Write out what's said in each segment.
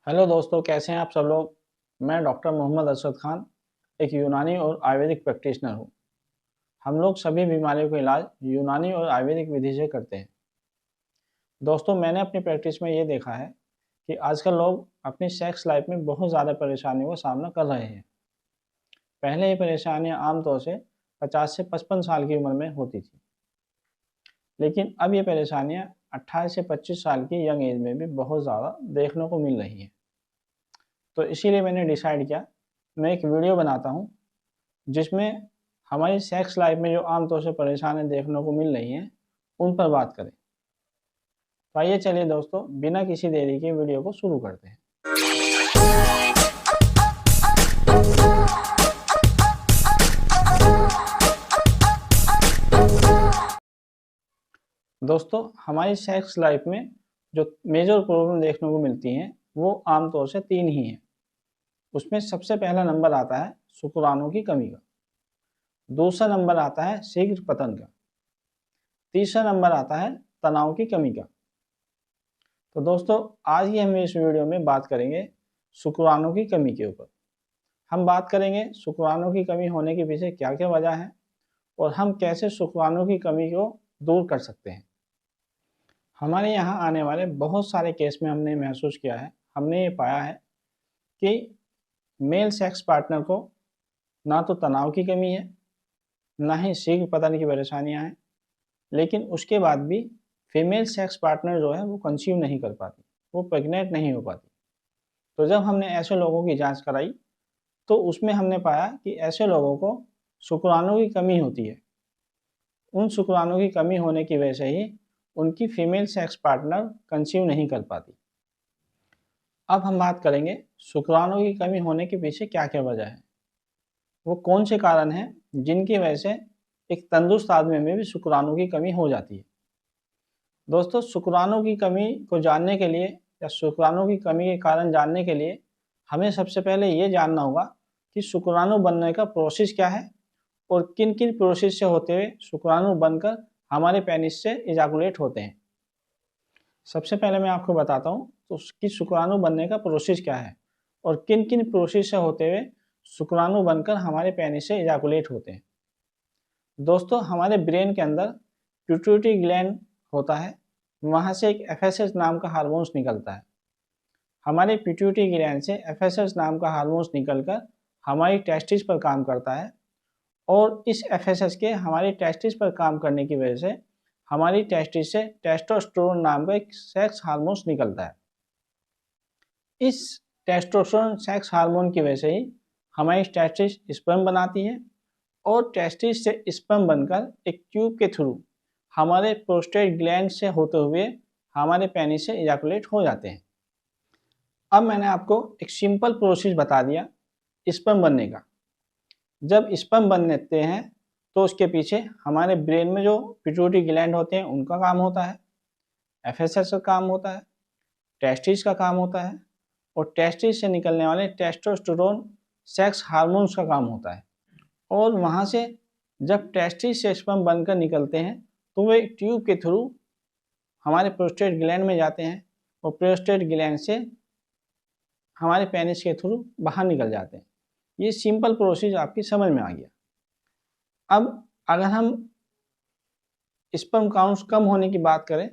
Hello दोस्तों, कैसे हैं आप सब लोग। मैं डॉक्टर मोहम्मद अरशद खान एक यूनानी और आयुर्वेदिक प्रैक्टिशनर हूं। हम लोग सभी बीमारियों का इलाज यूनानी और आयुर्वेदिक विधि से करते हैं। दोस्तों, मैंने अपनी प्रैक्टिस में ये देखा है कि आजकल लोग अपनी सेक्स लाइफ में बहुत ज़्यादा परेशानियों का सामना कर रहे हैं। पहले ये परेशानियां आमतौर से 50 से 55 साल की उम्र में होती थी, लेकिन अब ये परेशानियां 28 से 25 साल की यंग एज में भी बहुत ज़्यादा देखने को मिल रही हैं। तो इसीलिए मैंने डिसाइड किया मैं एक वीडियो बनाता हूँ जिसमें हमारी सेक्स लाइफ में जो आमतौर से परेशानियां देखने को मिल रही हैं उन पर बात करें। तो आइए चलिए दोस्तों, बिना किसी देरी के वीडियो को शुरू करते हैं। दोस्तों, हमारी सेक्स लाइफ में जो मेजर प्रॉब्लम देखने को मिलती हैं वो आमतौर से 3 ही हैं। उसमें सबसे पहला नंबर आता है शुक्राणु की कमी का, दूसरा नंबर आता है शीघ्र पतन का, तीसरा नंबर आता है तनाव की कमी का। तो दोस्तों, आज ही हम इस वीडियो में बात करेंगे शुक्राणु की कमी के ऊपर। हम बात करेंगे शुक्राणु की कमी होने के पीछे क्या क्या वजह है और हम कैसे शुक्राणु की कमी को दूर कर सकते हैं। हमारे यहाँ आने वाले बहुत सारे केस में हमने महसूस किया है, हमने ये पाया है कि मेल सेक्स पार्टनर को ना तो तनाव की कमी है, ना ही शीघ्र पतन की परेशानियां हैं, लेकिन उसके बाद भी फीमेल सेक्स पार्टनर जो है वो कंसीव नहीं कर पाती, वो प्रेग्नेंट नहीं हो पाती। तो जब हमने ऐसे लोगों की जांच कराई तो उसमें हमने पाया कि ऐसे लोगों को शुक्राणु की कमी होती है। उन शुक्राणु की कमी होने की वजह से ही उनकी फीमेल सेक्स पार्टनर कंसीव नहीं कर पाती। अब हम बात करेंगे शुक्राणु की कमी होने के पीछे क्या क्या वजह है, वो कौन से कारण हैं जिनकी वजह से एक तंदुरुस्त आदमी में भी शुक्राणु की कमी हो जाती है। दोस्तों, शुक्राणु की कमी को जानने के लिए या शुक्राणु की कमी के कारण जानने के लिए हमें सबसे पहले ये जानना होगा कि शुक्राणु बनने का प्रोसेस क्या है और किन किन प्रोसेस से होते हुए शुक्राणु बनकर हमारे पेनिस से इजाकुलेट होते हैं। सबसे पहले मैं आपको बताता हूँ तो कि शुक्राणु बनने का प्रोसेस क्या है और किन किन प्रोसेस से होते हुए शुक्राणु बनकर हमारे पेनिस से इजाकुलेट होते हैं। दोस्तों, हमारे ब्रेन के अंदर पिट्यूटरी ग्लैंड होता है, वहाँ से एक एफएसएच नाम का हार्मोन्स निकलता है। हमारे पिट्यूटरी ग्लैंड से एफएसएच नाम का हार्मोन्स निकलकर हमारी टेस्टिस पर काम करता है और इस एफएसएच के हमारी टेस्टिस पर काम करने की वजह से हमारी टेस्टिस से टेस्टोस्टेरोन नाम का एक सेक्स हार्मोन्स निकलता है। इस टेस्टोस्टेरोन सेक्स हार्मोन की वजह से ही हमारी टेस्टिस स्पर्म बनाती है और टेस्टिस से स्पर्म बनकर एक ट्यूब के थ्रू हमारे प्रोस्टेट ग्लैंड से होते हुए हमारे पेनिस से इजाकुलेट हो जाते हैं। अब मैंने आपको एक सिंपल प्रोसेस बता दिया स्पर्म बनने का। जब स्पर्म बनते हैं तो उसके पीछे हमारे ब्रेन में जो पिट्यूटरी ग्लैंड होते हैं उनका काम होता है, एफएसएच का काम होता है, टेस्टिस का काम होता है और टेस्टिस से निकलने वाले टेस्टोस्टेरोन सेक्स हार्मोन्स का काम होता है। और वहाँ से जब टेस्टिस से स्पर्म बनकर निकलते हैं तो वे ट्यूब के थ्रू हमारे प्रोस्टेट ग्लैंड में जाते हैं और प्रोस्टेट ग्लैंड से हमारे पेनिस के थ्रू बाहर निकल जाते हैं। ये सिंपल प्रोसेस आपकी समझ में आ गया। अब अगर हम स्पर्म काउंट्स कम होने की बात करें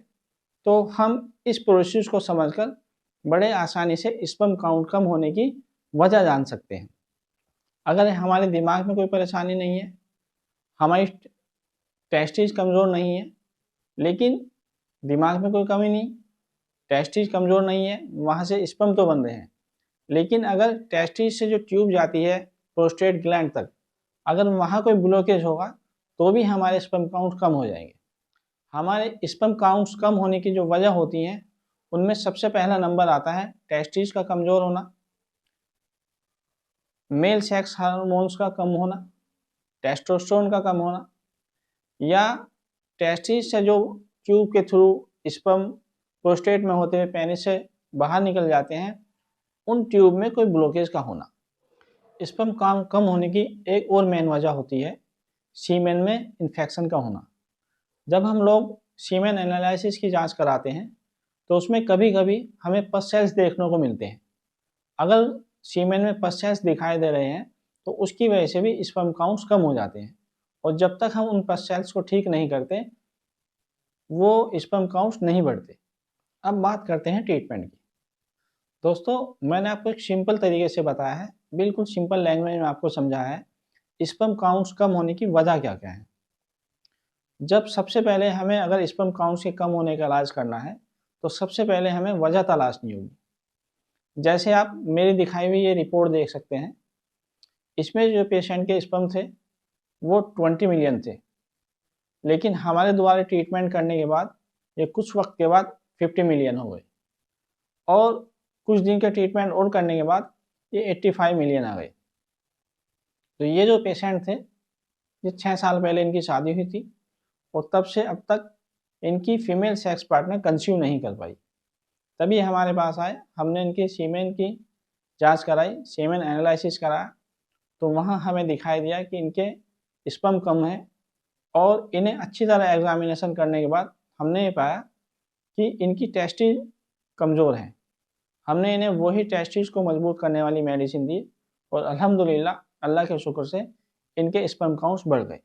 तो हम इस प्रोसेस को समझकर बड़े आसानी से स्पर्म काउंट कम होने की वजह जान सकते हैं। अगर हमारे दिमाग में कोई परेशानी नहीं है, हमारी टेस्टिस कमज़ोर नहीं है, लेकिन दिमाग में कोई कमी नहीं, टेस्टिस कमज़ोर नहीं है, वहाँ से स्पर्म तो बन रहे हैं, लेकिन अगर टेस्टिस से जो ट्यूब जाती है प्रोस्टेट ग्लैंड तक, अगर वहाँ कोई ब्लॉकेज होगा तो भी हमारे स्पर्म काउंट कम हो जाएंगे। हमारे स्पर्म काउंट्स कम होने की जो वजह होती हैं उनमें सबसे पहला नंबर आता है टेस्टिस का कमज़ोर होना, मेल सेक्स हार्मोन्स का कम होना, टेस्टोस्टेरोन का कम होना, या टेस्टिस से जो ट्यूब के थ्रू स्पर्म प्रोस्टेट में होते हुए पेनिस से बाहर निकल जाते हैं उन ट्यूब में कोई ब्लॉकेज का होना। स्पर्म काउंट कम होने की एक और मेन वजह होती है सीमेन में इन्फेक्शन का होना। जब हम लोग सीमेन एनालिसिस की जांच कराते हैं तो उसमें कभी कभी हमें पस सेल्स देखने को मिलते हैं। अगर सीमेन में पस सेल्स दिखाई दे रहे हैं तो उसकी वजह से भी स्पर्म काउंट्स कम हो जाते हैं, और जब तक हम उन पस सेल्स को ठीक नहीं करते वो स्पर्म काउंट्स नहीं बढ़ते। अब बात करते हैं ट्रीटमेंट की। दोस्तों, मैंने आपको एक सिंपल तरीके से बताया है, बिल्कुल सिंपल लैंग्वेज में आपको समझाया है स्पर्म काउंट्स कम होने की वजह क्या क्या है। जब सबसे पहले हमें अगर स्पर्म काउंट्स के कम होने का इलाज करना है तो सबसे पहले हमें वजह तलाशनी होगी। जैसे आप मेरी दिखाई हुई ये रिपोर्ट देख सकते हैं, इसमें जो पेशेंट के स्पर्म थे वो 20 मिलियन थे, लेकिन हमारे द्वारा ट्रीटमेंट करने के बाद ये कुछ वक्त के बाद 50 मिलियन हो गए, और कुछ दिन का ट्रीटमेंट और करने के बाद ये 85 मिलियन आ गए। तो ये जो पेशेंट थे, ये 6 साल पहले इनकी शादी हुई थी और तब से अब तक इनकी फीमेल सेक्स पार्टनर कंसीव नहीं कर पाई। तभी हमारे पास आए, हमने इनकी सीमेन की जांच कराई, सीमेन एनालिसिस कराया, तो वहाँ हमें दिखाई दिया कि इनके स्पर्म कम है, और इन्हें अच्छी तरह एग्जामिनेशन करने के बाद हमने ये पाया कि इनकी टेस्टिस कमज़ोर हैं। हमने इन्हें वही टेस्टिस को मजबूत करने वाली मेडिसिन दी और अल्हम्दुलिल्लाह अल्लाह के शुक्र से इनके स्पर्म काउंट्स बढ़ गए।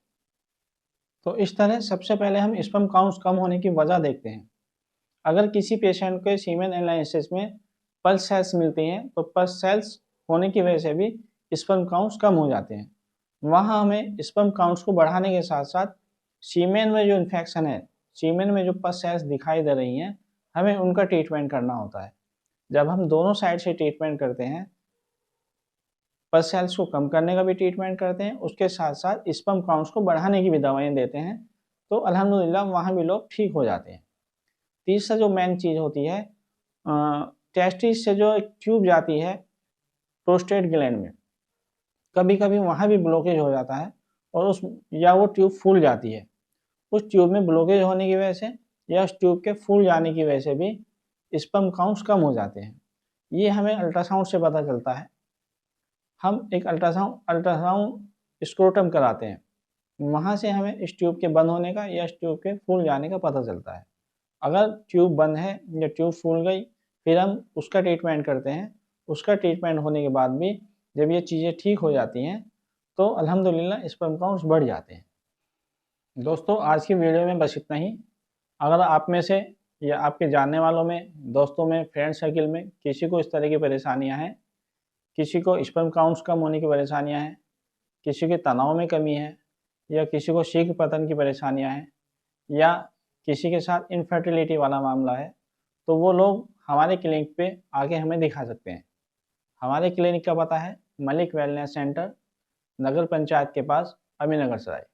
तो इस तरह सबसे पहले हम स्पर्म काउंट्स कम होने की वजह देखते हैं। अगर किसी पेशेंट के सीमेन एनालिसिस में पल्स सेल्स मिलती हैं तो पल्स सेल्स होने की वजह से भी स्पर्म काउंट्स कम हो जाते हैं। वहाँ हमें स्पर्म काउंट्स को बढ़ाने के साथ साथ सीमेन में जो इन्फेक्शन है, सीमेन में जो पल्स सेल्स दिखाई दे रही हैं, हमें उनका ट्रीटमेंट करना होता है। जब हम दोनों साइड से ट्रीटमेंट करते हैं, पल्स सेल्स को कम करने का भी ट्रीटमेंट करते हैं, उसके साथ साथ स्पर्म काउंट्स को बढ़ाने की भी दवाएं देते हैं, तो अल्हम्दुलिल्लाह वहाँ भी लोग ठीक हो जाते हैं। तीसरा जो मेन चीज़ होती है, टेस्टिस से जो एक ट्यूब जाती है प्रोस्टेट ग्लैंड में, कभी कभी वहाँ भी ब्लॉकेज हो जाता है और या वो ट्यूब फूल जाती है। उस ट्यूब में ब्लॉकेज होने की वजह से या उस ट्यूब के फूल जाने की वजह से भी स्पर्म काउंट्स कम हो जाते हैं। ये हमें अल्ट्रासाउंड से पता चलता है। हम एक अल्ट्रासाउंड स्क्रोटम कराते हैं, वहाँ से हमें इस ट्यूब के बंद होने का या इस ट्यूब के फूल जाने का पता चलता है। अगर ट्यूब बंद है या ट्यूब फूल गई, फिर हम उसका ट्रीटमेंट करते हैं। उसका ट्रीटमेंट होने के बाद भी जब ये चीज़ें ठीक हो जाती हैं तो अल्हम्दुलिल्लाह स्पर्म काउंट्स बढ़ जाते हैं। दोस्तों, आज की वीडियो में बस इतना ही। अगर आप में से या आपके जानने वालों में, दोस्तों में, फ्रेंड सर्किल में किसी को इस तरह की परेशानियां हैं, किसी को स्पर्म काउंट्स कम होने की परेशानियां हैं, किसी के तनाव में कमी है, या किसी को शीघ्र पतन की परेशानियां हैं, या किसी के साथ इनफर्टिलिटी वाला मामला है, तो वो लोग हमारे क्लिनिक पे आके हमें दिखा सकते हैं। हमारे क्लिनिक का पता है मलिक वेलनेस सेंटर, नगर पंचायत के पास, अमीनगर सराय।